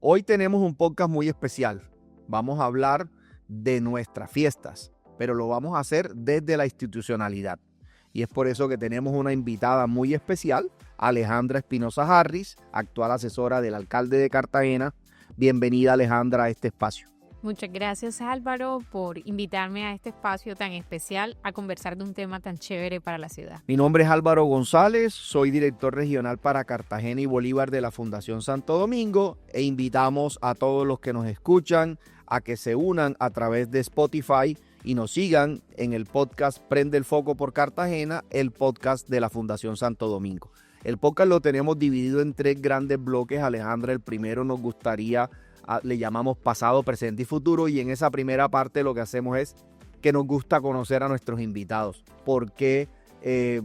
Hoy tenemos un podcast muy especial. Vamos a hablar de nuestras fiestas, pero lo vamos a hacer desde la institucionalidad. Y es por eso que tenemos una invitada muy especial, Alejandra Espinosa Harris, actual asesora del alcalde de Cartagena. Bienvenida, Alejandra, a este espacio. Muchas gracias, Álvaro, por invitarme a este espacio tan especial a conversar de un tema tan chévere para la ciudad. Mi nombre es Álvaro González, soy director regional para Cartagena y Bolívar de la Fundación Santo Domingo e invitamos a todos los que nos escuchan a que se unan a través de Spotify y nos sigan en el podcast Prende el Foco por Cartagena, el podcast de la Fundación Santo Domingo. El podcast lo tenemos dividido en 3 grandes bloques. Alejandra, el primero nos gustaría, le llamamos pasado, presente y futuro, y en esa primera parte lo que hacemos es que nos gusta conocer a nuestros invitados. ¿Por qué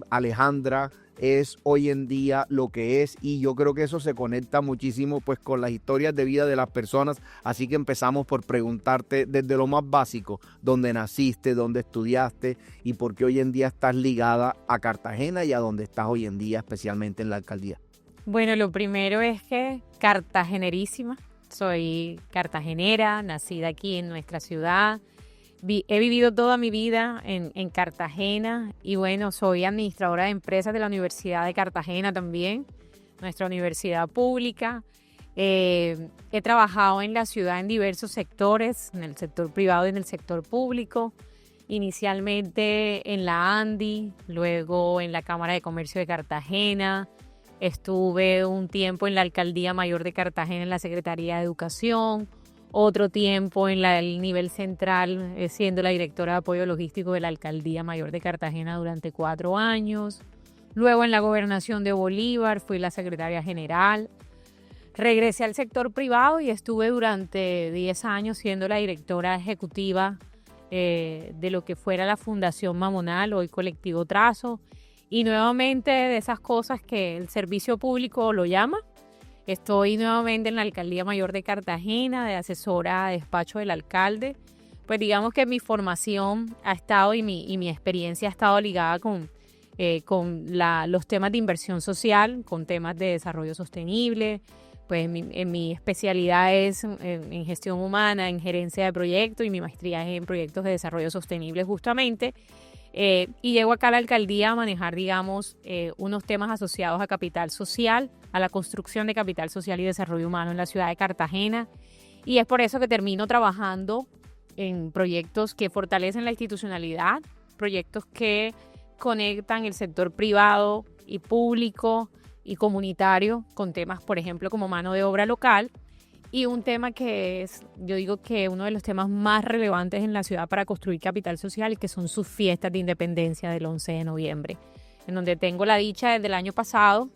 Alejandra es hoy en día lo que es? Y yo creo que eso se conecta muchísimo pues con las historias de vida de las personas, así que empezamos por preguntarte desde lo más básico, dónde naciste, dónde estudiaste y por qué hoy en día estás ligada a Cartagena y a dónde estás hoy en día, especialmente en la alcaldía. Bueno, lo primero es que cartagenerísima, soy cartagenera, nacida aquí en nuestra ciudad. He vivido toda mi vida en Cartagena y bueno, soy administradora de empresas de la Universidad de Cartagena también, nuestra universidad pública. He trabajado en la ciudad en diversos sectores, en el sector privado y en el sector público. Inicialmente en la ANDI, luego en la Cámara de Comercio de Cartagena. Estuve un tiempo en la Alcaldía Mayor de Cartagena en la Secretaría de Educación. Otro tiempo en el nivel central, siendo la directora de apoyo logístico de la Alcaldía Mayor de Cartagena durante 4 años. Luego en la Gobernación de Bolívar fui la secretaria general. Regresé al sector privado y estuve durante 10 años siendo la directora ejecutiva de lo que fuera la Fundación Mamonal, hoy Colectivo Trazo. Y nuevamente de esas cosas que el servicio público lo llama. Estoy nuevamente en la Alcaldía Mayor de Cartagena, de asesora de despacho del alcalde. Pues digamos que mi formación ha estado y mi experiencia ha estado ligada con los temas de inversión social, con temas de desarrollo sostenible. Pues mi especialidad es en gestión humana, en gerencia de proyectos y mi maestría es en proyectos de desarrollo sostenible justamente. Y llego acá a la alcaldía a manejar, digamos, unos temas asociados a capital social, a la construcción de capital social y desarrollo humano en la ciudad de Cartagena. Y es por eso que termino trabajando en proyectos que fortalecen la institucionalidad, proyectos que conectan el sector privado y público y comunitario con temas, por ejemplo, como mano de obra local. Y un tema que es, yo digo que uno de los temas más relevantes en la ciudad para construir capital social, que son sus fiestas de independencia del 11 de noviembre, en donde tengo la dicha desde el año pasado,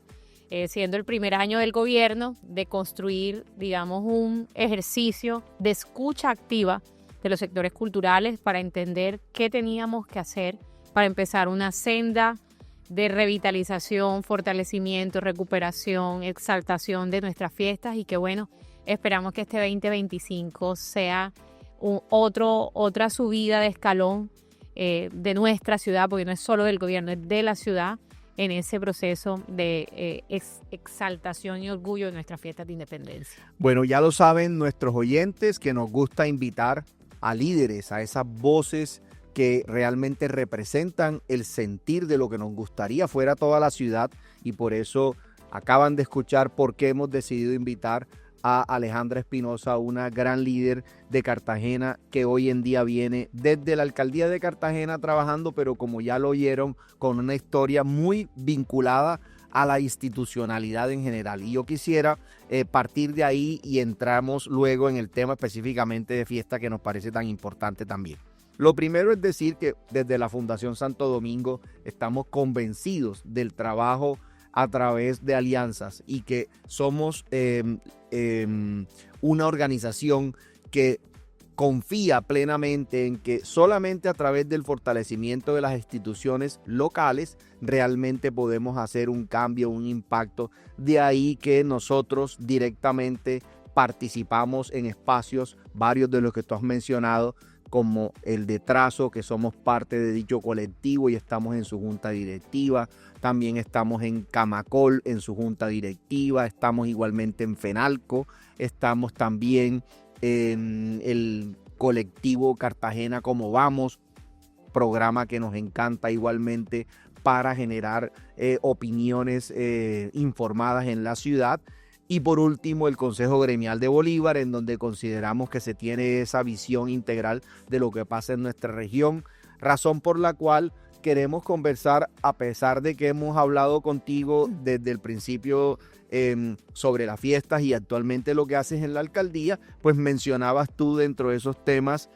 siendo el primer año del gobierno, de construir, digamos, un ejercicio de escucha activa de los sectores culturales para entender qué teníamos que hacer para empezar una senda de revitalización, fortalecimiento, recuperación, exaltación de nuestras fiestas y que, bueno, esperamos que este 2025 sea otra subida de escalón de nuestra ciudad, porque no es solo del gobierno, es de la ciudad, en ese proceso de exaltación y orgullo de nuestras fiestas de independencia. Bueno, ya lo saben nuestros oyentes que nos gusta invitar a líderes, a esas voces que realmente representan el sentir de lo que nos gustaría fuera toda la ciudad y por eso acaban de escuchar por qué hemos decidido invitar a Alejandra Espinosa, una gran líder de Cartagena que hoy en día viene desde la alcaldía de Cartagena trabajando, pero como ya lo oyeron, con una historia muy vinculada a la institucionalidad en general. Y yo quisiera partir de ahí y entramos luego en el tema específicamente de fiesta que nos parece tan importante también. Lo primero es decir que desde la Fundación Santo Domingo estamos convencidos del trabajo a través de alianzas y que somos una organización que confía plenamente en que solamente a través del fortalecimiento de las instituciones locales realmente podemos hacer un cambio, un impacto. De ahí que nosotros directamente participamos en espacios, varios de los que tú has mencionado, como el de Trazo, que somos parte de dicho colectivo y estamos en su junta directiva. También estamos en Camacol, en su junta directiva. Estamos igualmente en FENALCO. Estamos también en el colectivo Cartagena Como Vamos, programa que nos encanta igualmente para generar opiniones informadas en la ciudad. Y por último, el Consejo Gremial de Bolívar, en donde consideramos que se tiene esa visión integral de lo que pasa en nuestra región, razón por la cual queremos conversar, a pesar de que hemos hablado contigo desde el principio sobre las fiestas y actualmente lo que haces en la alcaldía, pues mencionabas tú dentro de esos temas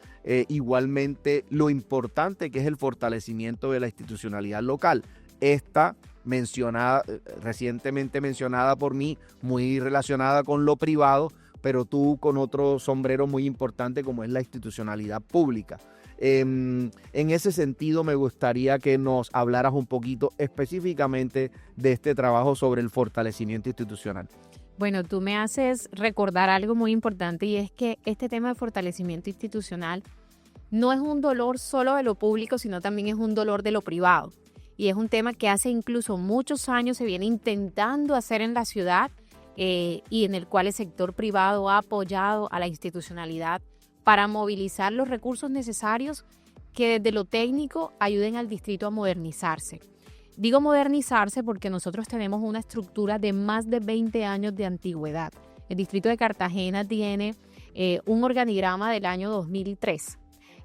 igualmente lo importante que es el fortalecimiento de la institucionalidad local. Esta recientemente mencionada por mí, muy relacionada con lo privado, pero tú con otro sombrero muy importante como es la institucionalidad pública. En ese sentido, me gustaría que nos hablaras un poquito específicamente de este trabajo sobre el fortalecimiento institucional. Bueno, tú me haces recordar algo muy importante, y es que este tema de fortalecimiento institucional no es un dolor solo de lo público, sino también es un dolor de lo privado. Y es un tema que hace incluso muchos años se viene intentando hacer en la ciudad y en el cual el sector privado ha apoyado a la institucionalidad para movilizar los recursos necesarios que desde lo técnico ayuden al distrito a modernizarse. Digo modernizarse porque nosotros tenemos una estructura de más de 20 años de antigüedad. El distrito de Cartagena tiene un organigrama del año 2003.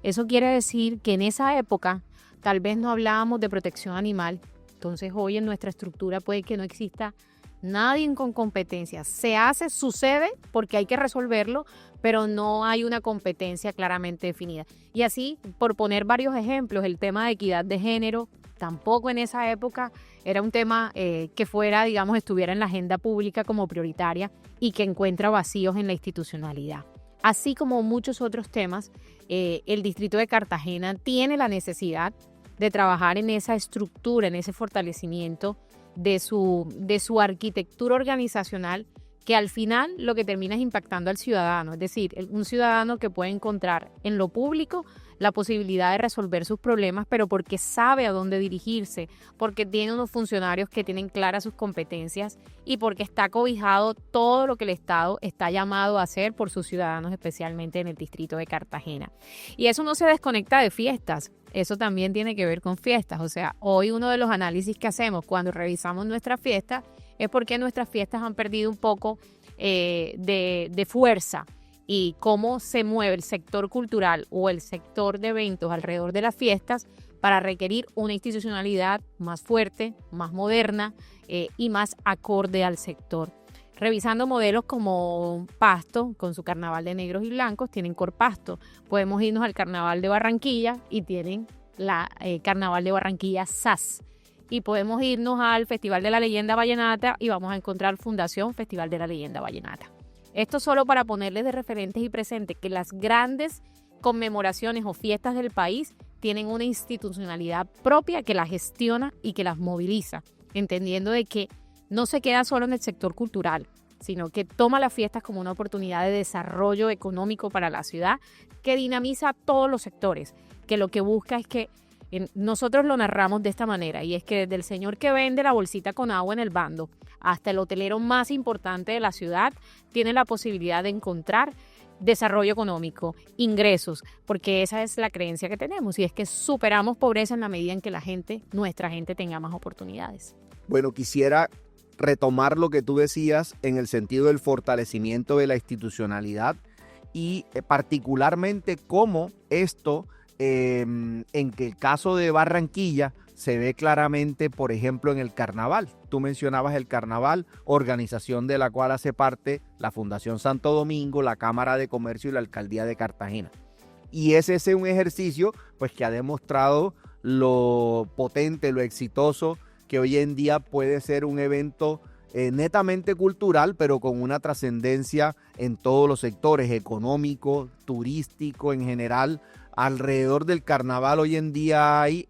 Eso quiere decir que en esa época tal vez no hablábamos de protección animal. Entonces hoy en nuestra estructura puede que no exista nadie con competencia. Sucede porque hay que resolverlo, pero no hay una competencia claramente definida. Y así, por poner varios ejemplos, el tema de equidad de género, tampoco en esa época era un tema que estuviera en la agenda pública como prioritaria y que encuentra vacíos en la institucionalidad. Así como muchos otros temas, el distrito de Cartagena tiene la necesidad de trabajar en esa estructura, en ese fortalecimiento de su arquitectura organizacional, que al final lo que termina es impactando al ciudadano. Es decir, un ciudadano que puede encontrar en lo público la posibilidad de resolver sus problemas, pero porque sabe a dónde dirigirse, porque tiene unos funcionarios que tienen claras sus competencias y porque está cobijado todo lo que el Estado está llamado a hacer por sus ciudadanos, especialmente en el distrito de Cartagena. Y eso no se desconecta de fiestas. Eso también tiene que ver con fiestas. O sea, hoy uno de los análisis que hacemos cuando revisamos nuestras fiestas es porque nuestras fiestas han perdido un poco de fuerza, y cómo se mueve el sector cultural o el sector de eventos alrededor de las fiestas para requerir una institucionalidad más fuerte, más moderna y más acorde al sector. Revisando modelos como Pasto, con su carnaval de negros y blancos, tienen Corpasto. Podemos irnos al carnaval de Barranquilla y tienen la carnaval de Barranquilla SAS. Y podemos irnos al Festival de la Leyenda Vallenata y vamos a encontrar Fundación Festival de la Leyenda Vallenata. Esto solo para ponerles de referentes y presentes que las grandes conmemoraciones o fiestas del país tienen una institucionalidad propia que las gestiona y que las moviliza, entendiendo de que no se queda solo en el sector cultural, sino que toma las fiestas como una oportunidad de desarrollo económico para la ciudad, que dinamiza todos los sectores, que lo que busca es que nosotros lo narramos de esta manera, y es que desde el señor que vende la bolsita con agua en el bando hasta el hotelero más importante de la ciudad tiene la posibilidad de encontrar desarrollo económico, ingresos, porque esa es la creencia que tenemos, y es que superamos pobreza en la medida en que nuestra gente tenga más oportunidades. Bueno, quisiera retomar lo que tú decías en el sentido del fortalecimiento de la institucionalidad y particularmente cómo esto, en que el caso de Barranquilla se ve claramente, por ejemplo, en el carnaval. Tú mencionabas el carnaval, organización de la cual hace parte la Fundación Santo Domingo, la Cámara de Comercio y la Alcaldía de Cartagena. Y ese es un ejercicio pues, que ha demostrado lo potente, lo exitoso que hoy en día puede ser un evento netamente cultural, pero con una trascendencia en todos los sectores, económico, turístico en general. Alrededor del carnaval hoy en día hay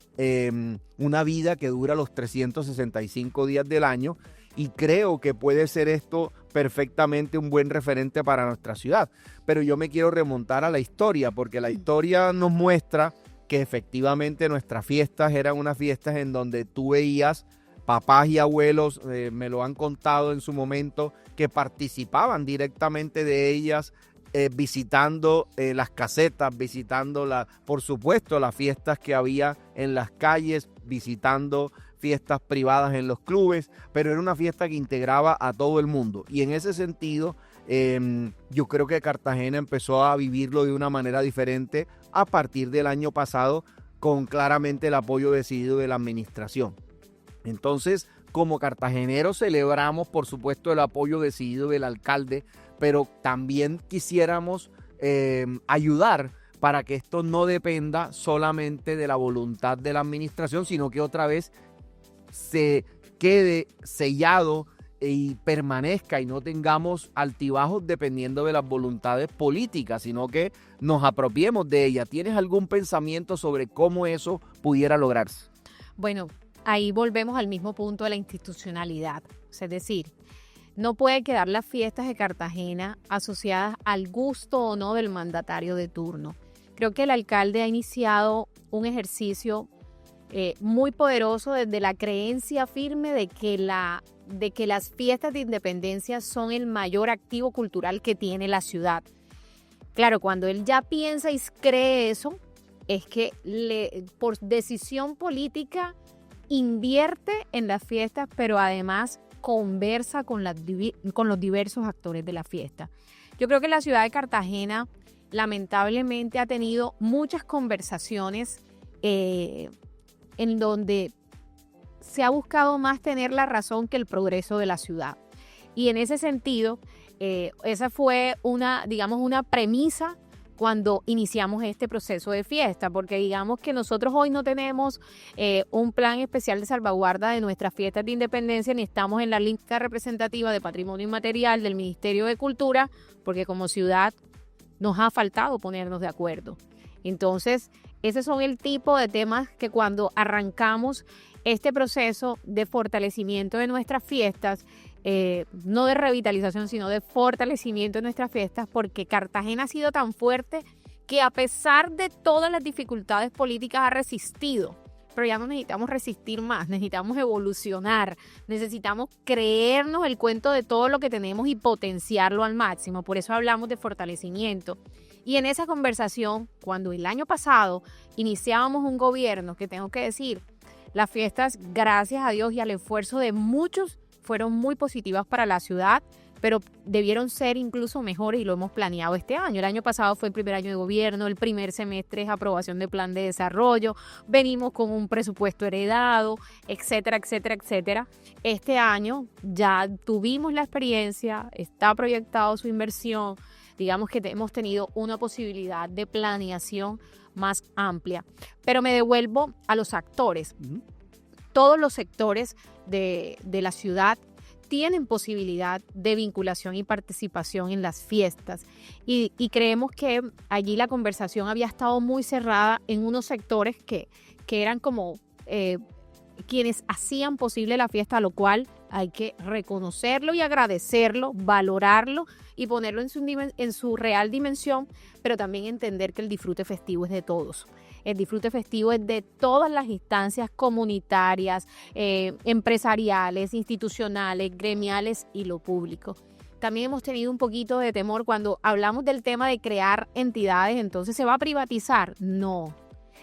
una vida que dura los 365 días del año, y creo que puede ser esto perfectamente un buen referente para nuestra ciudad. Pero yo me quiero remontar a la historia, porque la historia nos muestra que efectivamente nuestras fiestas eran unas fiestas en donde tú veías papás y abuelos, me lo han contado en su momento, que participaban directamente de ellas, visitando las casetas, visitando, por supuesto, las fiestas que había en las calles, visitando fiestas privadas en los clubes, pero era una fiesta que integraba a todo el mundo. Y en ese sentido, yo creo que Cartagena empezó a vivirlo de una manera diferente a partir del año pasado, con claramente el apoyo decidido de la administración. Entonces, como cartageneros celebramos, por supuesto, el apoyo decidido del alcalde, pero también quisiéramos ayudar para que esto no dependa solamente de la voluntad de la administración, sino que otra vez se quede sellado y permanezca y no tengamos altibajos dependiendo de las voluntades políticas, sino que nos apropiemos de ella. ¿Tienes algún pensamiento sobre cómo eso pudiera lograrse? Bueno, ahí volvemos al mismo punto de la institucionalidad. Es decir, no puede quedar las fiestas de Cartagena asociadas al gusto o no del mandatario de turno. Creo que el alcalde ha iniciado un ejercicio muy poderoso desde la creencia firme de que las fiestas de independencia son el mayor activo cultural que tiene la ciudad. Claro, cuando él ya piensa y cree eso, es que por decisión política invierte en las fiestas, pero además conversa con los diversos actores de la fiesta. Yo creo que la ciudad de Cartagena lamentablemente ha tenido muchas conversaciones en donde se ha buscado más tener la razón que el progreso de la ciudad. Y en ese sentido, esa fue una premisa cuando iniciamos este proceso de fiesta, porque digamos que nosotros hoy no tenemos un plan especial de salvaguarda de nuestras fiestas de independencia, ni estamos en la lista representativa de patrimonio inmaterial del Ministerio de Cultura, porque como ciudad nos ha faltado ponernos de acuerdo. Entonces, esos son el tipo de temas que cuando arrancamos este proceso de fortalecimiento de nuestras fiestas, no de revitalización, sino de fortalecimiento de nuestras fiestas, porque Cartagena ha sido tan fuerte que a pesar de todas las dificultades políticas ha resistido. Pero ya no necesitamos resistir más, necesitamos evolucionar, necesitamos creernos el cuento de todo lo que tenemos y potenciarlo al máximo. Por eso hablamos de fortalecimiento. Y en esa conversación, cuando el año pasado iniciábamos un gobierno, que tengo que decir, las fiestas, gracias a Dios y al esfuerzo de muchos, fueron muy positivas para la ciudad, pero debieron ser incluso mejores y lo hemos planeado este año. El año pasado fue el primer año de gobierno, el primer semestre es aprobación de plan de desarrollo, venimos con un presupuesto heredado, etcétera, etcétera, etcétera. Este año ya tuvimos la experiencia, está proyectado su inversión, digamos que hemos tenido una posibilidad de planeación más amplia. Pero me devuelvo a los actores. Todos los sectores de la ciudad tienen posibilidad de vinculación y participación en las fiestas y creemos que allí la conversación había estado muy cerrada en unos sectores que eran como quienes hacían posible la fiesta, lo cual hay que reconocerlo y agradecerlo, valorarlo y ponerlo en su real dimensión, pero también entender que el disfrute festivo es de todos. El disfrute festivo es de todas las instancias comunitarias, empresariales, institucionales, gremiales y lo público. También hemos tenido un poquito de temor cuando hablamos del tema de crear entidades, entonces ¿se va a privatizar? No,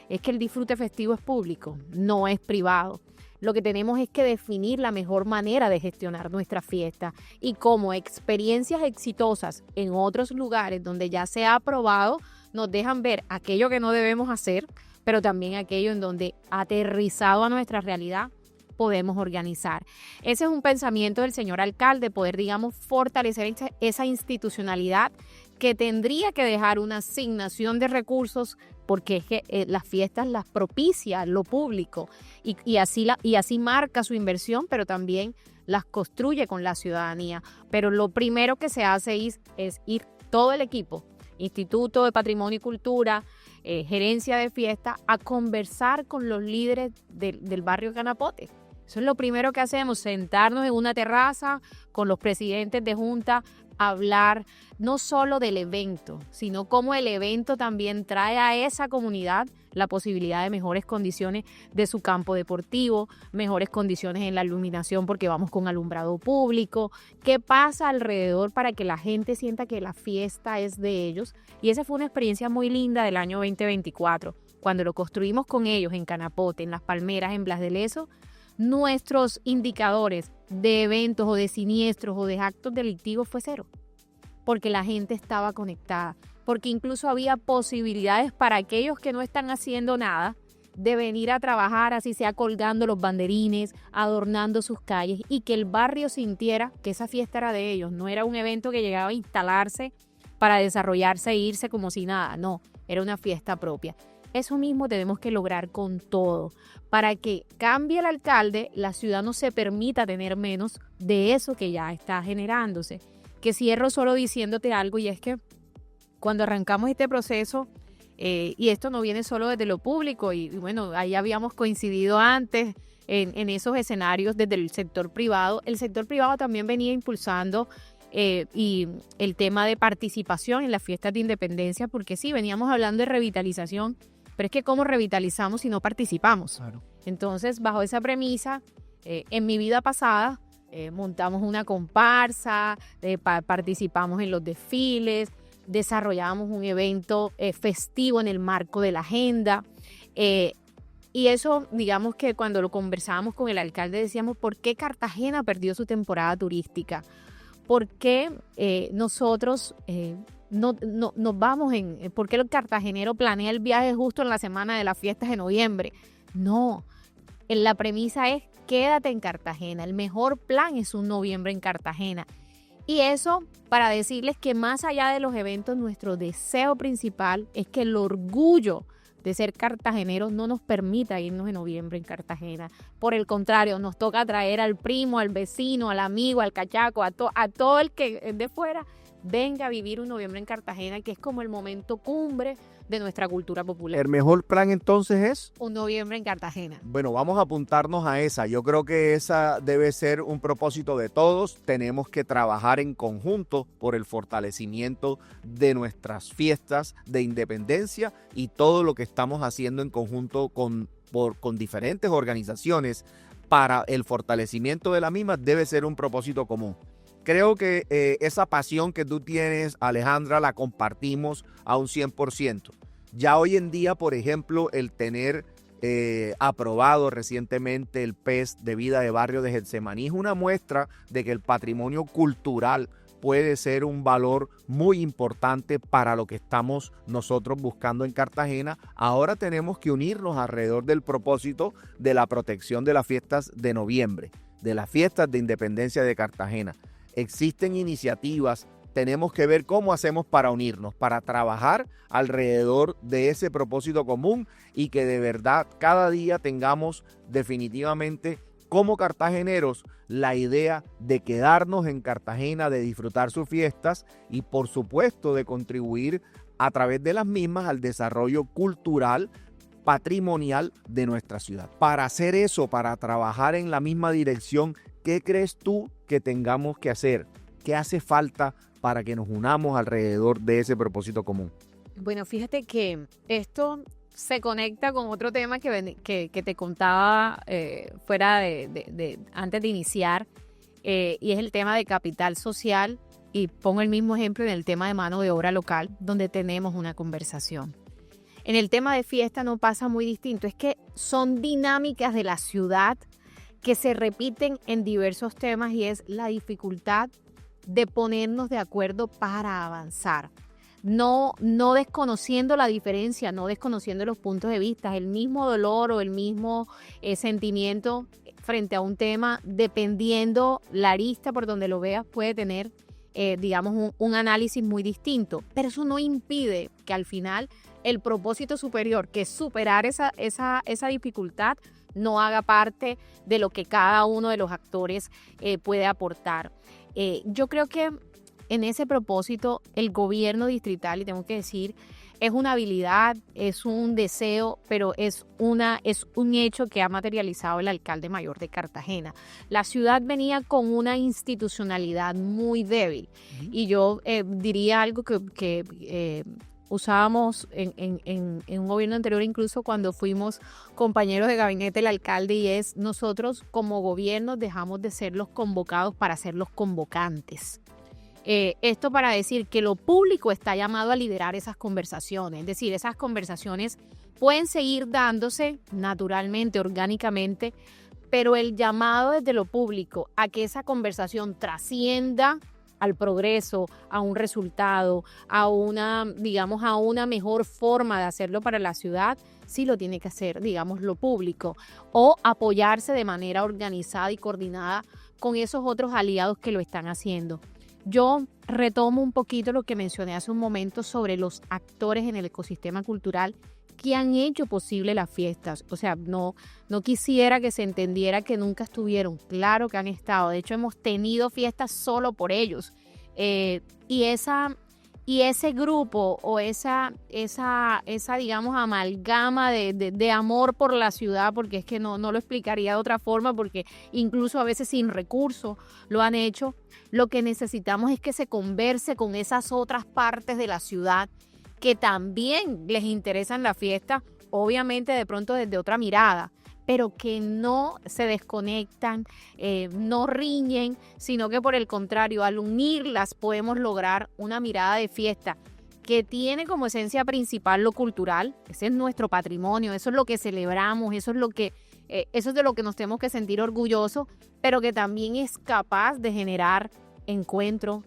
es que el disfrute festivo es público, no es privado. Lo que tenemos es que definir la mejor manera de gestionar nuestra fiesta y como experiencias exitosas en otros lugares donde ya se ha aprobado, nos dejan ver aquello que no debemos hacer, pero también aquello en donde, aterrizado a nuestra realidad, podemos organizar. Ese es un pensamiento del señor alcalde, poder, digamos, fortalecer esa institucionalidad que tendría que dejar una asignación de recursos, porque es que las fiestas las propicia lo público y así marca su inversión, pero también las construye con la ciudadanía. Pero lo primero que se hace es ir todo el equipo, Instituto de Patrimonio y Cultura, gerencia de fiesta, a conversar con los líderes del barrio Canapote. Eso es lo primero que hacemos, sentarnos en una terraza con los presidentes de junta, hablar no solo del evento, sino cómo el evento también trae a esa comunidad la posibilidad de mejores condiciones de su campo deportivo, mejores condiciones en la iluminación porque vamos con alumbrado público, qué pasa alrededor para que la gente sienta que la fiesta es de ellos. Y esa fue una experiencia muy linda del año 2024, cuando lo construimos con ellos en Canapote, en Las Palmeras, en Blas de Lezo. Nuestros indicadores de eventos o de siniestros o de actos delictivos fue cero, porque la gente estaba conectada, porque incluso había posibilidades para aquellos que no están haciendo nada de venir a trabajar, así sea colgando los banderines, adornando sus calles, y que el barrio sintiera que esa fiesta era de ellos. No era un evento que llegaba a instalarse para desarrollarse e irse como si nada, no, era una fiesta propia. Eso mismo tenemos que lograr con todo. Para que cambie el alcalde, la ciudad no se permita tener menos de eso que ya está generándose. Que cierro solo diciéndote algo, y es que cuando arrancamos este proceso, y esto no viene solo desde lo público, y bueno, ahí habíamos coincidido antes en esos escenarios desde el sector privado. El sector privado también venía impulsando y el tema de participación en las fiestas de independencia, porque sí, veníamos hablando de revitalización, pero es que ¿cómo revitalizamos si no participamos? Claro. Entonces, bajo esa premisa, en mi vida pasada, montamos una comparsa, participamos en los desfiles, desarrollamos un evento festivo en el marco de la agenda. Y eso, digamos que cuando lo conversábamos con el alcalde, decíamos, ¿por qué Cartagena perdió su temporada turística? ¿Por qué nosotros no nos vamos por qué el cartagenero planea el viaje justo en la semana de las fiestas de noviembre? No, la premisa es quédate en Cartagena. El mejor plan es un noviembre en Cartagena. Y eso para decirles que más allá de los eventos, nuestro deseo principal es que el orgullo de ser cartageneros no nos permita irnos en noviembre en Cartagena. Por el contrario, nos toca traer al primo, al vecino, al amigo, al cachaco, a todo el que es de fuera, venga a vivir un noviembre en Cartagena, que es como el momento cumbre de nuestra cultura popular. ¿El mejor plan entonces es? Un noviembre en Cartagena. Bueno, vamos a apuntarnos a esa. Yo creo que esa debe ser un propósito de todos. Tenemos que trabajar en conjunto por el fortalecimiento de nuestras fiestas de independencia y todo lo que estamos haciendo en conjunto con diferentes organizaciones para el fortalecimiento de la misma debe ser un propósito común. Creo que esa pasión que tú tienes, Alejandra, la compartimos a un 100%. Ya hoy en día, por ejemplo, el tener aprobado recientemente el PES de Vida de Barrio de Getsemaní es una muestra de que el patrimonio cultural puede ser un valor muy importante para lo que estamos nosotros buscando en Cartagena. Ahora tenemos que unirnos alrededor del propósito de la protección de las fiestas de noviembre, de las fiestas de independencia de Cartagena. Existen iniciativas, tenemos que ver cómo hacemos para unirnos, para trabajar alrededor de ese propósito común y que de verdad cada día tengamos definitivamente como cartageneros la idea de quedarnos en Cartagena, de disfrutar sus fiestas y por supuesto de contribuir a través de las mismas al desarrollo cultural, patrimonial de nuestra ciudad. Para hacer eso, para trabajar en la misma dirección, ¿qué crees tú que tengamos que hacer? ¿Qué hace falta para que nos unamos alrededor de ese propósito común? Bueno, fíjate que esto se conecta con otro tema que te contaba fuera antes de iniciar, y es el tema de capital social, y pongo el mismo ejemplo en el tema de mano de obra local, donde tenemos una conversación. En el tema de fiesta no pasa muy distinto, es que son dinámicas de la ciudad que se repiten en diversos temas y es la dificultad de ponernos de acuerdo para avanzar. No desconociendo la diferencia, no desconociendo los puntos de vista, el mismo dolor o el mismo sentimiento frente a un tema, dependiendo la arista por donde lo veas, puede tener, digamos, un análisis muy distinto. Pero eso no impide que al final el propósito superior, que es superar esa dificultad, no haga parte de lo que cada uno de los actores puede aportar. Yo creo que en ese propósito el gobierno distrital, y tengo que decir, es una habilidad, es un deseo, pero es un hecho que ha materializado el alcalde mayor de Cartagena. La ciudad venía con una institucionalidad muy débil y yo diría algo que usábamos en un gobierno anterior, incluso cuando fuimos compañeros de gabinete del alcalde, y es: nosotros como gobierno dejamos de ser los convocados para ser los convocantes. Esto para decir que lo público está llamado a liderar esas conversaciones, es decir, esas conversaciones pueden seguir dándose naturalmente, orgánicamente, pero el llamado desde lo público a que esa conversación trascienda al progreso, a un resultado, a una mejor forma de hacerlo para la ciudad, sí lo tiene que hacer, digamos, lo público, o apoyarse de manera organizada y coordinada con esos otros aliados que lo están haciendo. Yo retomo un poquito lo que mencioné hace un momento sobre los actores en el ecosistema cultural que han hecho posible las fiestas. O sea, no quisiera que se entendiera que nunca estuvieron. Claro que han estado. De hecho, hemos tenido fiestas solo por ellos. Y ese grupo o esa digamos, amalgama de amor por la ciudad, porque es que no lo explicaría de otra forma, porque incluso a veces sin recursos lo han hecho. Lo que necesitamos es que se converse con esas otras partes de la ciudad que también les interesan la fiesta, obviamente de pronto desde otra mirada, pero que no se desconectan, no riñen, sino que por el contrario, al unirlas podemos lograr una mirada de fiesta que tiene como esencia principal lo cultural. Ese es nuestro patrimonio, eso es lo que celebramos, eso es de lo que nos tenemos que sentir orgullosos, pero que también es capaz de generar encuentro,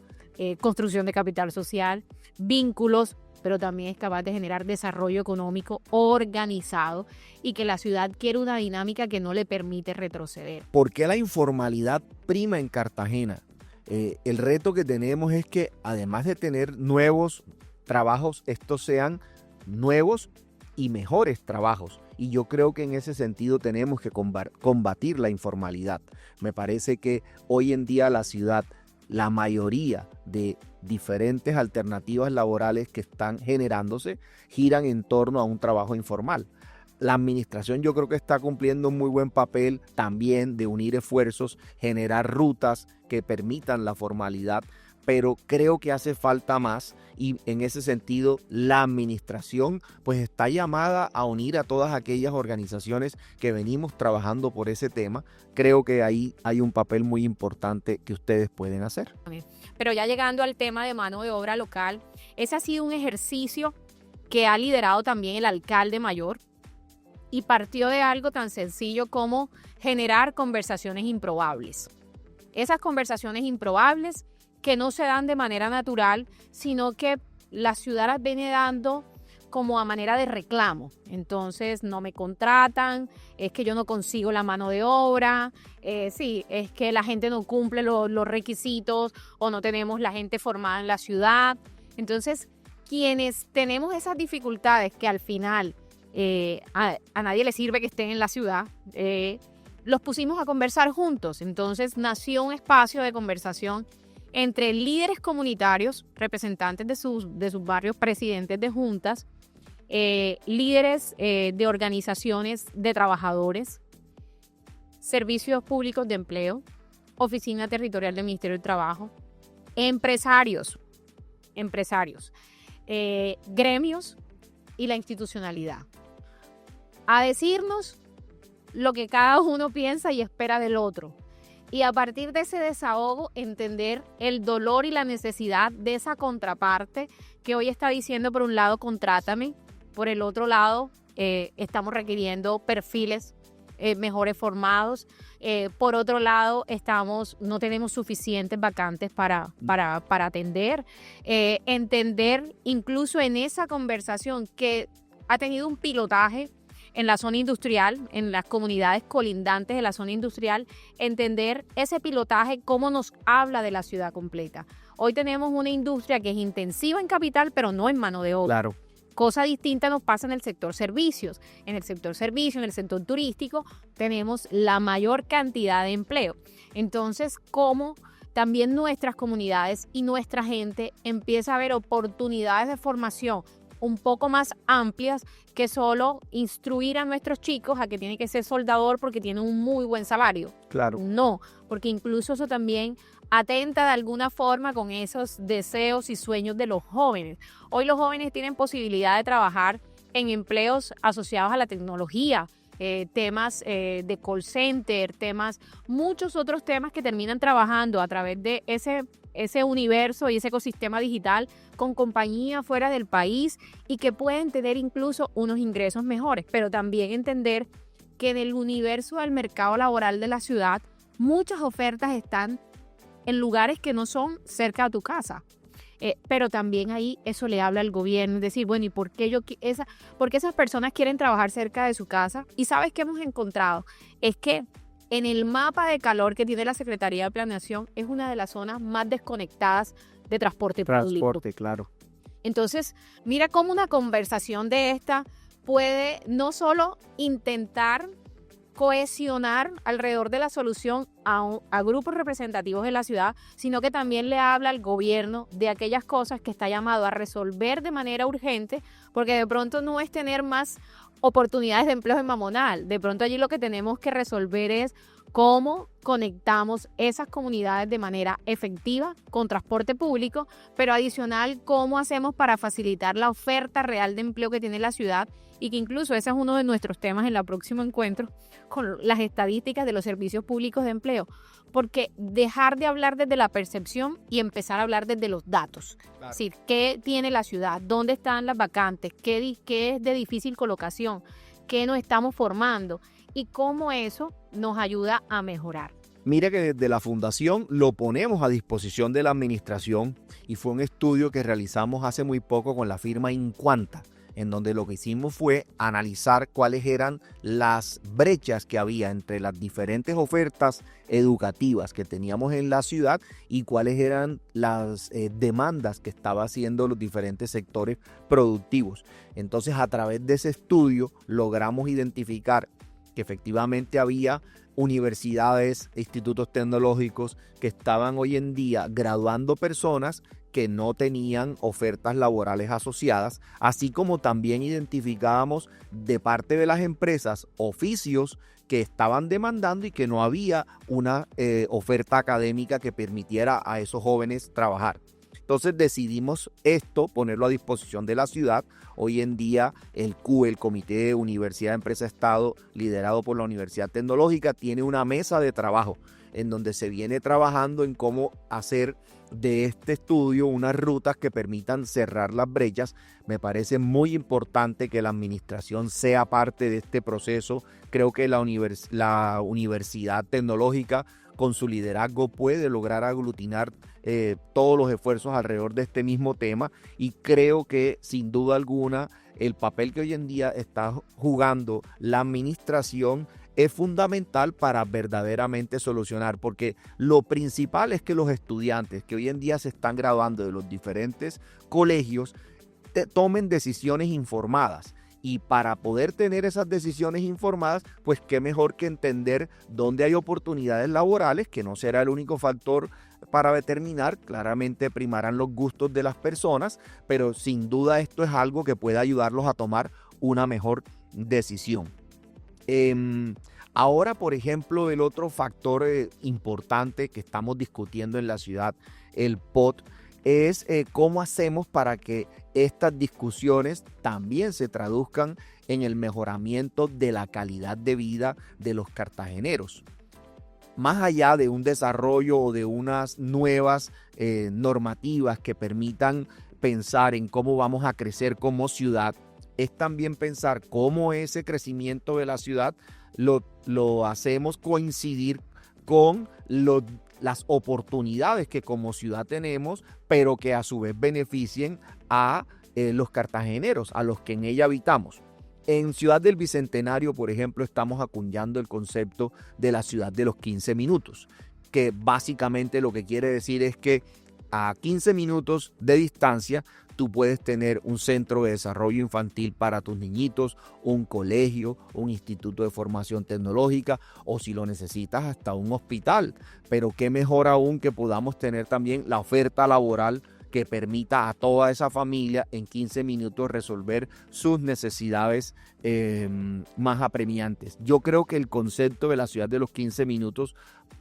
construcción de capital social, vínculos, pero también es capaz de generar desarrollo económico organizado y que la ciudad quiere una dinámica que no le permite retroceder. ¿Por qué la informalidad prima en Cartagena? El reto que tenemos es que, además de tener nuevos trabajos, estos sean nuevos y mejores trabajos. Y yo creo que en ese sentido tenemos que combatir la informalidad. Me parece que hoy en día la ciudad, la mayoría de diferentes alternativas laborales que están generándose giran en torno a un trabajo informal. La administración yo creo que está cumpliendo un muy buen papel también de unir esfuerzos, generar rutas que permitan la formalidad, pero creo que hace falta más, y en ese sentido la administración pues está llamada a unir a todas aquellas organizaciones que venimos trabajando por ese tema. Creo que ahí hay un papel muy importante que ustedes pueden hacer. Pero ya llegando al tema de mano de obra local, ese ha sido un ejercicio que ha liderado también el alcalde mayor y partió de algo tan sencillo como generar conversaciones improbables. Esas conversaciones improbables que no se dan de manera natural, sino que la ciudad las viene dando como a manera de reclamo. Entonces, no me contratan, es que yo no consigo la mano de obra, sí, es que la gente no cumple los requisitos o no tenemos la gente formada en la ciudad. Entonces, quienes tenemos esas dificultades que al final a nadie le sirve que estén en la ciudad, los pusimos a conversar juntos. Entonces, nació un espacio de conversación entre líderes comunitarios, representantes de sus barrios, presidentes de juntas, líderes de organizaciones de trabajadores, servicios públicos de empleo, oficina territorial del Ministerio del Trabajo, empresarios, gremios y la institucionalidad, a decirnos lo que cada uno piensa y espera del otro. Y a partir de ese desahogo, entender el dolor y la necesidad de esa contraparte que hoy está diciendo, por un lado, contrátame, por el otro lado, estamos requiriendo perfiles mejores formados, por otro lado, no tenemos suficientes vacantes para atender, entender incluso en esa conversación que ha tenido un pilotaje en la zona industrial, en las comunidades colindantes de la zona industrial, entender ese pilotaje, cómo nos habla de la ciudad completa. Hoy tenemos una industria que es intensiva en capital, pero no en mano de obra. Claro. Cosa distinta nos pasa en el sector servicios. En el sector turístico, tenemos la mayor cantidad de empleo. Entonces, ¿cómo también nuestras comunidades y nuestra gente empieza a ver oportunidades de formación un poco más amplias que solo instruir a nuestros chicos a que tienen que ser soldador porque tienen un muy buen salario. Claro. No, porque incluso eso también atenta de alguna forma con esos deseos y sueños de los jóvenes. Hoy los jóvenes tienen posibilidad de trabajar en empleos asociados a la tecnología, temas de call center, muchos otros temas que terminan trabajando a través de ese universo y ese ecosistema digital con compañías fuera del país y que pueden tener incluso unos ingresos mejores, pero también entender que en el universo del mercado laboral de la ciudad muchas ofertas están en lugares que no son cerca de tu casa. Pero también ahí eso le habla al gobierno, es decir, bueno, ¿y por qué esas personas quieren trabajar cerca de su casa? Y ¿sabes qué hemos encontrado? Es que en el mapa de calor que tiene la Secretaría de Planeación es una de las zonas más desconectadas de transporte público. Claro. Entonces, mira cómo una conversación de esta puede no solo intentar cohesionar alrededor de la solución a grupos representativos de la ciudad, sino que también le habla al gobierno de aquellas cosas que está llamado a resolver de manera urgente, porque de pronto no es tener más oportunidades de empleo en Mamonal. De pronto allí lo que tenemos que resolver es cómo conectamos esas comunidades de manera efectiva con transporte público, pero adicional, cómo hacemos para facilitar la oferta real de empleo que tiene la ciudad y que incluso ese es uno de nuestros temas en el próximo encuentro con las estadísticas de los servicios públicos de empleo, porque dejar de hablar desde la percepción y empezar a hablar desde los datos. Claro. Es decir, ¿qué tiene la ciudad? ¿Dónde están las vacantes? ¿Qué es de difícil colocación? ¿Qué nos estamos formando? Y cómo eso nos ayuda a mejorar. Mire que desde la fundación lo ponemos a disposición de la administración y fue un estudio que realizamos hace muy poco con la firma Incuanta, en donde lo que hicimos fue analizar cuáles eran las brechas que había entre las diferentes ofertas educativas que teníamos en la ciudad y cuáles eran las demandas que estaban haciendo los diferentes sectores productivos. Entonces, a través de ese estudio logramos identificar que efectivamente había universidades, institutos tecnológicos que estaban hoy en día graduando personas que no tenían ofertas laborales asociadas, así como también identificábamos de parte de las empresas oficios que estaban demandando y que no había una oferta académica que permitiera a esos jóvenes trabajar. Entonces decidimos ponerlo a disposición de la ciudad. Hoy en día el CUE, el Comité de Universidad, Empresa, Estado, liderado por la Universidad Tecnológica, tiene una mesa de trabajo en donde se viene trabajando en cómo hacer de este estudio unas rutas que permitan cerrar las brechas. Me parece muy importante que la administración sea parte de este proceso. Creo que la Universidad Tecnológica con su liderazgo puede lograr aglutinar todos los esfuerzos alrededor de este mismo tema y creo que sin duda alguna el papel que hoy en día está jugando la administración es fundamental para verdaderamente solucionar, porque lo principal es que los estudiantes que hoy en día se están graduando de los diferentes colegios tomen decisiones informadas. Y para poder tener esas decisiones informadas, pues qué mejor que entender dónde hay oportunidades laborales, que no será el único factor para determinar. Claramente primarán los gustos de las personas, pero sin duda esto es algo que puede ayudarlos a tomar una mejor decisión. Ahora, por ejemplo, el otro factor importante que estamos discutiendo en la ciudad, el POT, es cómo hacemos para que estas discusiones también se traduzcan en el mejoramiento de la calidad de vida de los cartageneros. Más allá de un desarrollo o de unas nuevas normativas que permitan pensar en cómo vamos a crecer como ciudad, es también pensar cómo ese crecimiento de la ciudad lo hacemos coincidir con las oportunidades que como ciudad tenemos, pero que a su vez beneficien a los cartageneros, a los que en ella habitamos. En Ciudad del Bicentenario, por ejemplo, estamos acuñando el concepto de la ciudad de los 15 minutos, que básicamente lo que quiere decir es que a 15 minutos de distancia Tú puedes tener un centro de desarrollo infantil para tus niñitos, un colegio, un instituto de formación tecnológica o si lo necesitas hasta un hospital. Pero qué mejor aún que podamos tener también la oferta laboral que permita a toda esa familia en 15 minutos resolver sus necesidades más apremiantes. Yo creo que el concepto de la ciudad de los 15 minutos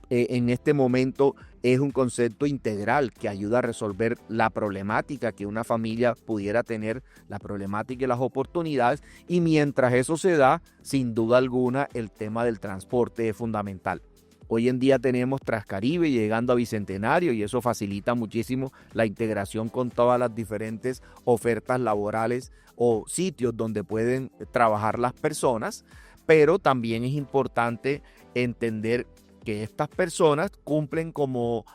en este momento es un concepto integral que ayuda a resolver la problemática que una familia pudiera tener, la problemática y las oportunidades, y mientras eso se da, sin duda alguna, el tema del transporte es fundamental. Hoy en día tenemos Transcaribe llegando a Bicentenario y eso facilita muchísimo la integración con todas las diferentes ofertas laborales o sitios donde pueden trabajar las personas, pero también es importante entender que estas personas cumplen como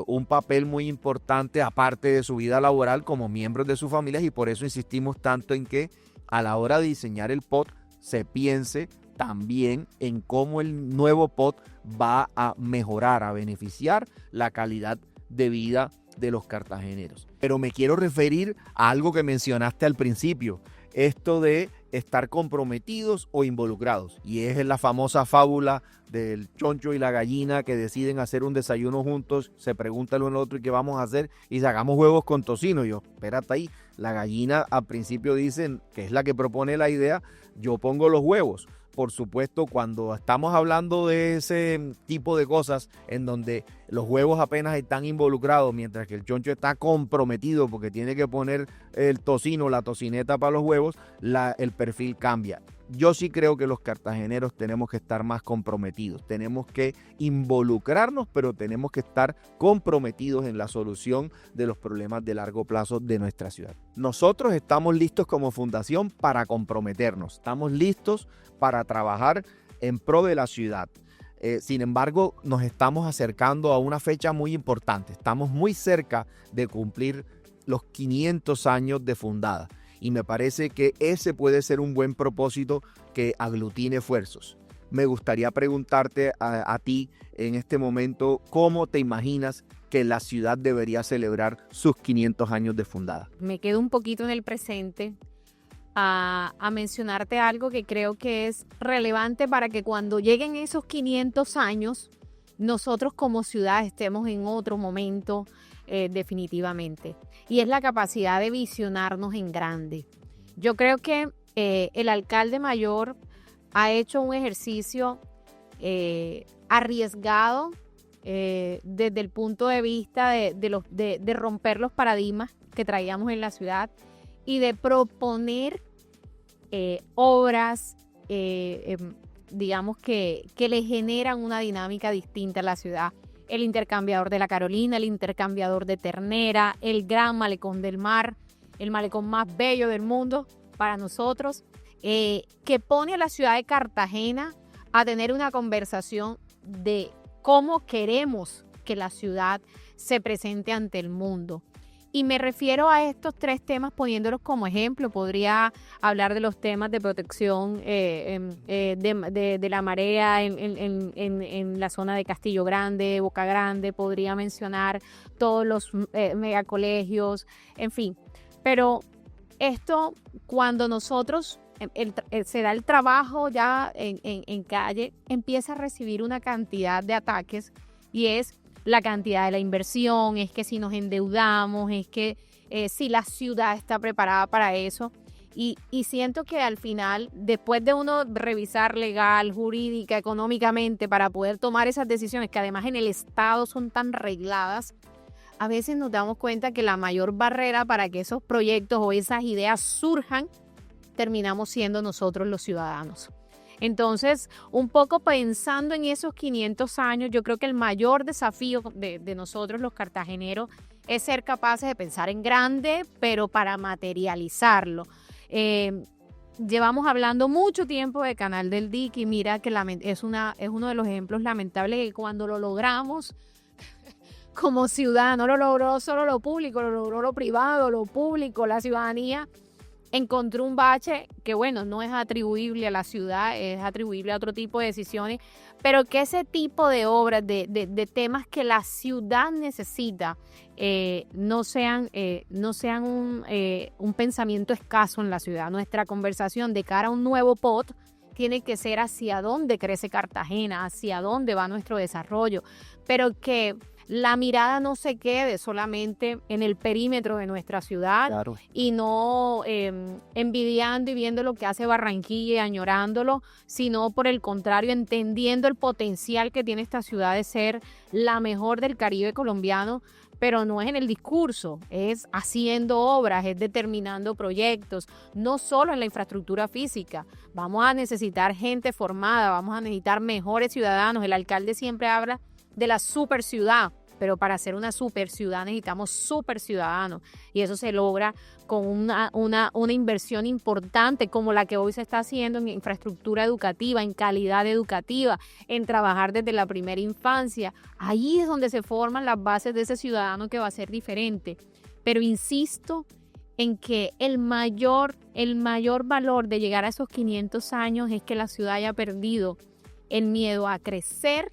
un papel muy importante aparte de su vida laboral como miembros de sus familias y por eso insistimos tanto en que a la hora de diseñar el POT se piense también en cómo el nuevo POT va a mejorar, a beneficiar la calidad de vida de los cartageneros. Pero me quiero referir a algo que mencionaste al principio, esto de estar comprometidos o involucrados. Y es la famosa fábula del choncho y la gallina que deciden hacer un desayuno juntos, se preguntan uno al otro y qué vamos a hacer y sacamos huevos con tocino. Y yo, espérate ahí, la gallina al principio dicen que es la que propone la idea, yo pongo los huevos. Por supuesto, cuando estamos hablando de ese tipo de cosas en donde los huevos apenas están involucrados, mientras que el choncho está comprometido porque tiene que poner el tocino, la tocineta para los huevos, el perfil cambia. Yo sí creo que los cartageneros tenemos que estar más comprometidos, tenemos que involucrarnos, pero tenemos que estar comprometidos en la solución de los problemas de largo plazo de nuestra ciudad. Nosotros estamos listos como fundación para comprometernos, estamos listos para trabajar en pro de la ciudad. Sin embargo, nos estamos acercando a una fecha muy importante, estamos muy cerca de cumplir los 500 años de fundada. Y me parece que ese puede ser un buen propósito que aglutine esfuerzos. Me gustaría preguntarte a ti en este momento, ¿cómo te imaginas que la ciudad debería celebrar sus 500 años de fundada? Me quedo un poquito en el presente a mencionarte algo que creo que es relevante para que cuando lleguen esos 500 años, nosotros como ciudad estemos en otro momento definitivamente. Y es la capacidad de visionarnos en grande. Yo creo que el alcalde mayor ha hecho un ejercicio arriesgado desde el punto de vista de romper los paradigmas que traíamos en la ciudad y de proponer obras, digamos que le generan una dinámica distinta a la ciudad. El intercambiador de la Carolina, el intercambiador de Ternera, el gran malecón del mar, el malecón más bello del mundo para nosotros, que pone a la ciudad de Cartagena a tener una conversación de cómo queremos que la ciudad se presente ante el mundo. Y me refiero a estos tres temas poniéndolos como ejemplo. Podría hablar de los temas de protección de la marea en la zona de Castillo Grande, Boca Grande. Podría mencionar todos los megacolegios, en fin. Pero esto, cuando nosotros se da el trabajo ya en calle, empieza a recibir una cantidad de ataques y es la cantidad de la inversión, es que si nos endeudamos, es que si la ciudad está preparada para eso. Y siento que al final, después de uno revisar legal, jurídica, económicamente, para poder tomar esas decisiones, que además en el Estado son tan regladas, a veces nos damos cuenta que la mayor barrera para que esos proyectos o esas ideas surjan, terminamos siendo nosotros los ciudadanos. Entonces, un poco pensando en esos 500 años, yo creo que el mayor desafío de nosotros los cartageneros es ser capaces de pensar en grande, pero para materializarlo. Llevamos hablando mucho tiempo de Canal del Dique y mira que es uno de los ejemplos lamentables que cuando lo logramos como ciudad, no lo logró solo lo público, lo logró lo privado, lo público, la ciudadanía. encontró un bache que, bueno, no es atribuible a la ciudad, es atribuible a otro tipo de decisiones, pero que ese tipo de obras, de temas que la ciudad necesita, no sean un pensamiento escaso en la ciudad. Nuestra conversación de cara a un nuevo POT tiene que ser hacia dónde crece Cartagena, hacia dónde va nuestro desarrollo, pero que la mirada no se quede solamente en el perímetro de nuestra ciudad, claro, y no envidiando y viendo lo que hace Barranquilla y añorándolo, sino por el contrario, entendiendo el potencial que tiene esta ciudad de ser la mejor del Caribe colombiano, pero no es en el discurso, es haciendo obras, es determinando proyectos, no solo en la infraestructura física. Vamos a necesitar gente formada, vamos a necesitar mejores ciudadanos. El alcalde siempre habla de la super ciudad, pero para ser una super ciudad necesitamos super ciudadanos, y eso se logra con una inversión importante como la que hoy se está haciendo en infraestructura educativa, en calidad educativa, en trabajar desde la primera infancia. Ahí es donde se forman las bases de ese ciudadano que va a ser diferente. Pero insisto en que el mayor valor de llegar a esos 500 años es que la ciudad haya perdido el miedo a crecer,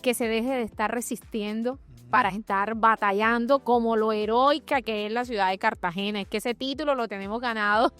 que se deje de estar resistiendo para estar batallando como lo heroica que es la ciudad de Cartagena. Es que ese título lo tenemos ganado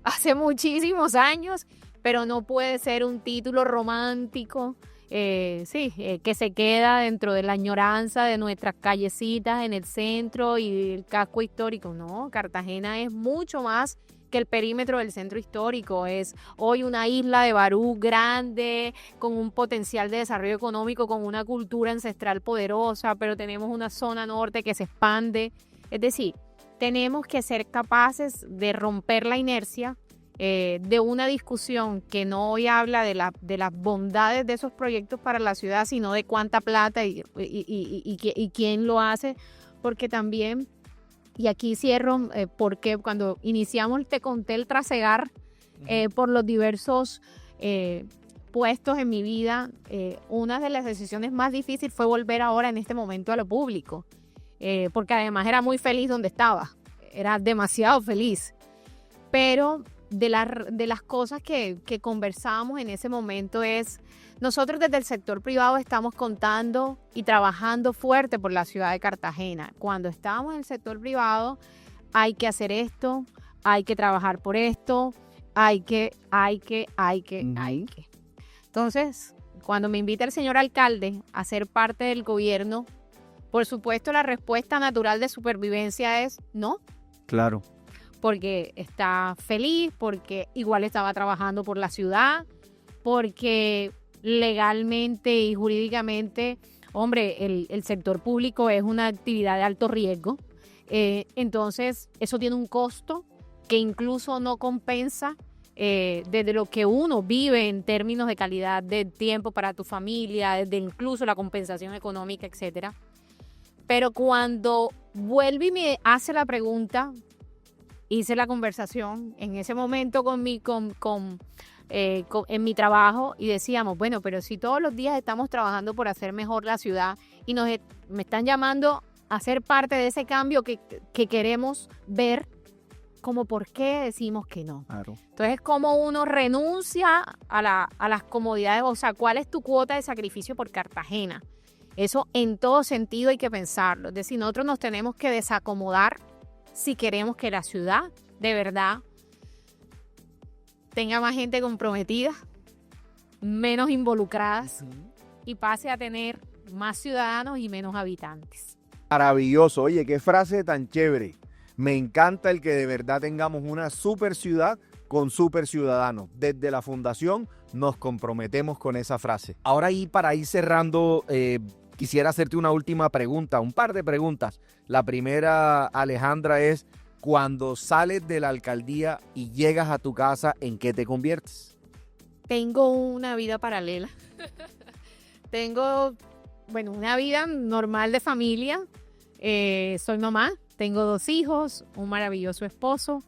hace muchísimos años, pero no puede ser un título romántico, que se queda dentro de la añoranza de nuestras callecitas en el centro y el casco histórico. No, Cartagena es mucho más que el perímetro del centro histórico. Es hoy una isla de Barú grande, con un potencial de desarrollo económico, con una cultura ancestral poderosa, pero tenemos una zona norte que se expande. Es decir, tenemos que ser capaces de romper la inercia de una discusión que no hoy habla de las bondades de esos proyectos para la ciudad, sino de cuánta plata y quién lo hace, porque también, y aquí cierro, porque cuando iniciamos te conté el trasegar por los diversos puestos en mi vida, una de las decisiones más difíciles fue volver ahora en este momento a lo público, porque además era muy feliz donde estaba, era demasiado feliz, pero de las cosas que conversábamos en ese momento es, nosotros desde el sector privado estamos contando y trabajando fuerte por la ciudad de Cartagena. Cuando estábamos en el sector privado, hay que hacer esto, hay que trabajar por esto, hay que. Entonces, cuando me invita el señor alcalde a ser parte del gobierno, por supuesto la respuesta natural de supervivencia es no. Claro. Porque está feliz, porque igual estaba trabajando por la ciudad, porque legalmente y jurídicamente, hombre, el sector público es una actividad de alto riesgo. Entonces, eso tiene un costo que incluso no compensa desde lo que uno vive en términos de calidad de tiempo para tu familia, desde incluso la compensación económica, etcétera. Pero cuando vuelve y me hace la pregunta, hice la conversación en ese momento en mi trabajo y decíamos, bueno, pero si todos los días estamos trabajando por hacer mejor la ciudad y me están llamando a ser parte de ese cambio que queremos ver, como por qué decimos que no. Claro. Entonces, ¿cómo uno renuncia a las comodidades? O sea, ¿cuál es tu cuota de sacrificio por Cartagena? Eso en todo sentido hay que pensarlo. Es decir, nosotros nos tenemos que desacomodar si queremos que la ciudad de verdad tenga más gente comprometida, menos involucradas y pase a tener más ciudadanos y menos habitantes. Maravilloso. Oye, qué frase tan chévere. Me encanta el que de verdad tengamos una super ciudad con super ciudadanos. Desde la fundación nos comprometemos con esa frase. Ahora, y para ir cerrando, quisiera hacerte una última pregunta, un par de preguntas. La primera, Alejandra, es: cuando sales de la alcaldía y llegas a tu casa, ¿en qué te conviertes? Tengo una vida paralela. Tengo, una vida normal de familia. Soy mamá, tengo 2 hijos, un maravilloso esposo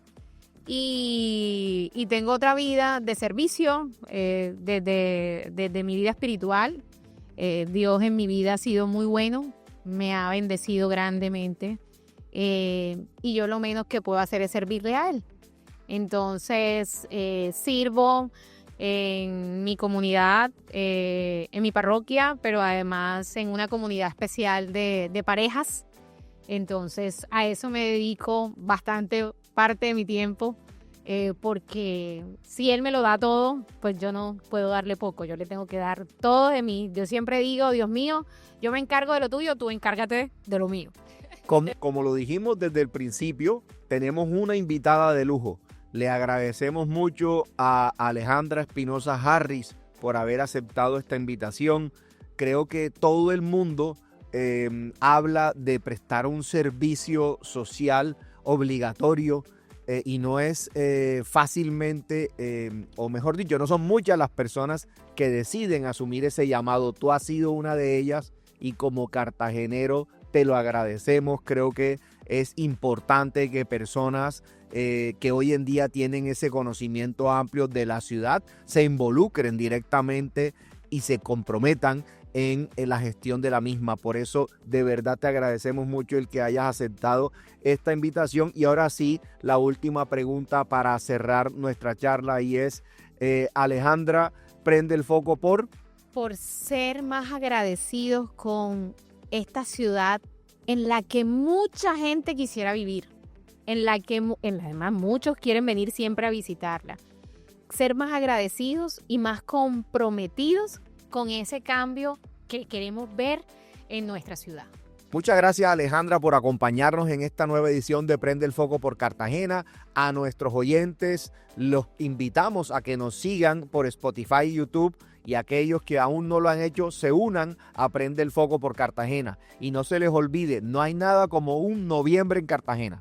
y tengo otra vida de servicio desde mi vida espiritual. Dios en mi vida ha sido muy bueno, me ha bendecido grandemente y yo lo menos que puedo hacer es servirle a Él. Entonces, sirvo en mi comunidad, en mi parroquia, pero además en una comunidad especial de parejas. Entonces, a eso me dedico bastante parte de mi tiempo, porque si Él me lo da todo, pues yo no puedo darle poco, yo le tengo que dar todo de mí. Yo siempre digo, Dios mío, yo me encargo de lo tuyo, tú encárgate de lo mío. Como lo dijimos desde el principio, tenemos una invitada de lujo. Le agradecemos mucho a Alejandra Espinosa Harris por haber aceptado esta invitación. Creo que todo el mundo habla de prestar un servicio social obligatorio y no es fácilmente, o mejor dicho, no son muchas las personas que deciden asumir ese llamado. Tú has sido una de ellas y como cartagenero te lo agradecemos. Creo que es importante que personas que hoy en día tienen ese conocimiento amplio de la ciudad se involucren directamente y se comprometan en la gestión de la misma. Por eso de verdad te agradecemos mucho el que hayas aceptado esta invitación. Y ahora sí, la última pregunta para cerrar nuestra charla y es, Alejandra, prende el foco por ser más agradecidos con esta ciudad en la que mucha gente quisiera vivir, en la que además muchos quieren venir siempre a visitarla. Ser más agradecidos y más comprometidos con ese cambio que queremos ver en nuestra ciudad. Muchas gracias, Alejandra, por acompañarnos en esta nueva edición de Prende el Foco por Cartagena. A nuestros oyentes los invitamos a que nos sigan por Spotify y YouTube, y aquellos que aún no lo han hecho se unan a Prende el Foco por Cartagena. Y no se les olvide, no hay nada como un noviembre en Cartagena.